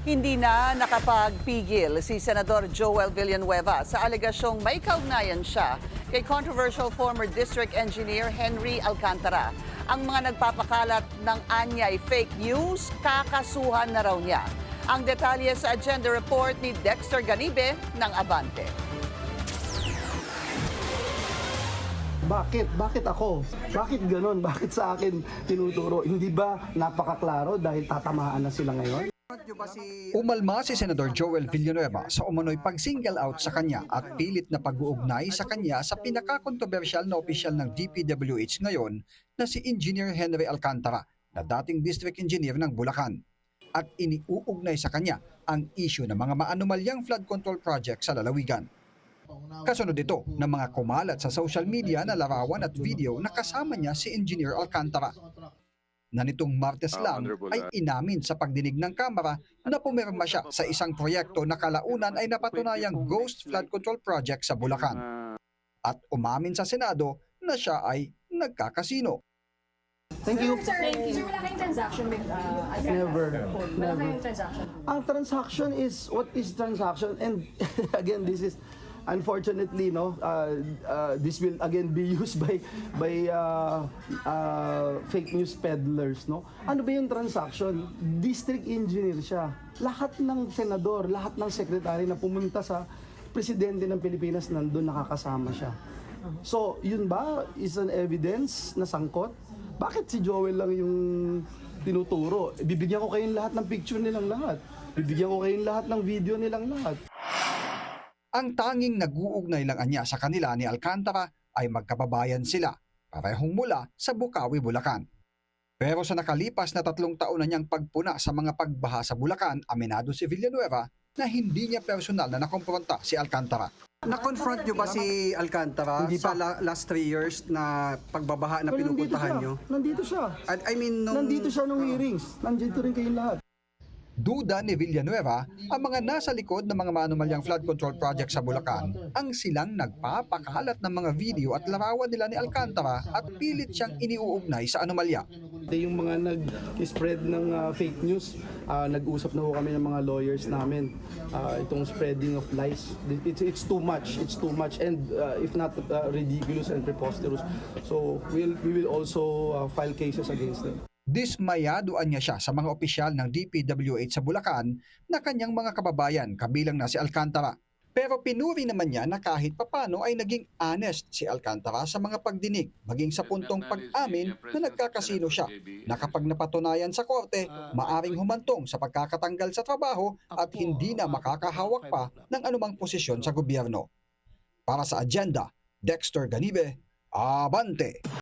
Hindi na nakapagpigil si Senador Joel Villanueva sa alegasyong may kaugnayan siya kay controversial former district engineer Henry Alcantara. Ang mga nagpapakalat ng anyay fake news, kakasuhan na raw niya. Ang detalye sa agenda report ni Dexter Ganibe ng Abante. Bakit? Bakit ako? Bakit ganun? Bakit sa akin tinuturo? Hindi ba napakaklaro dahil tatamaan na sila ngayon? Umalma si Senador Joel Villanueva sa umano'y pag-single out sa kanya at pilit na pag-uugnay sa kanya sa pinakakontrobersyal na opisyal ng DPWH ngayon na si Engineer Henry Alcantara na dating district engineer ng Bulacan. At iniuugnay sa kanya ang isyu ng mga maanumalyang flood control project sa lalawigan. Kasunod ito ng mga kumalat sa social media na larawan at video na kasama niya si Engineer Alcantara. Na nitong Martes lang ay inamin sa pagdinig ng Kamara na pumirma siya sa isang proyekto na kalaunan ay napatunayang ghost flood control project sa Bulacan. At umamin sa Senado na siya ay nagkakasino. Thank you. Sir, wala kayong transaction with Alcantara? Never. Wala kayong transaction? Ang transaction is, what is transaction? And again, this is, unfortunately, no, this will again be used by fake news peddlers, no. Ano ba yung transaction? District engineer siya. Lahat ng senador, lahat ng sekretary na pumunta sa presidente ng Pilipinas nandun nakakasama siya. So, yun ba is an evidence na sangkot? Bakit si Joel lang yung tinuturo? Bibigyan ko kayong lahat ng picture nilang lahat. Bibigyan ko kayong lahat ng video nilang lahat. Ang tanging nag-uugnay lang anya sa kanila ni Alcantara ay magkababayan sila, parehong mula sa Bukawi, Bulacan. Pero sa nakalipas na 3 taon na niyang pagpuna sa mga pagbaha sa Bulacan, aminado si Villanueva na hindi niya personal na nakompronta si Alcantara. Na-confront nyo ba si Alcantara Hindi sa pa. last 3 years na pagbabaha na Pero pinupuntahan nyo? Nandito siya. I mean, Nandito siya nung hearings. Nandito rin kayong lahat. Duda ni Villanueva, ang mga nasa likod ng mga maanumalyang flood control project sa Bulacan ang silang nagpapakalat ng mga video at larawan nila ni Alcantara at pilit siyang iniuugnay sa anomalya. Yung mga nag-spread ng fake news, nag-usap na ho kami ng mga lawyers namin. Itong spreading of lies, it's too much. It's too much and if not ridiculous and preposterous. So we will also file cases against them. Dismayadoan niya siya sa mga opisyal ng DPWH sa Bulacan na kanyang mga kababayan kabilang na si Alcantara. Pero pinuri naman niya na kahit papano ay naging honest si Alcantara sa mga pagdinig, maging sa puntong pag-amin na nagkakasino siya, na kapag napatunayan sa korte, maaring humantong sa pagkakatanggal sa trabaho at hindi na makakahawak pa ng anumang posisyon sa gobyerno. Para sa agenda, Dexter Ganibe, Abante!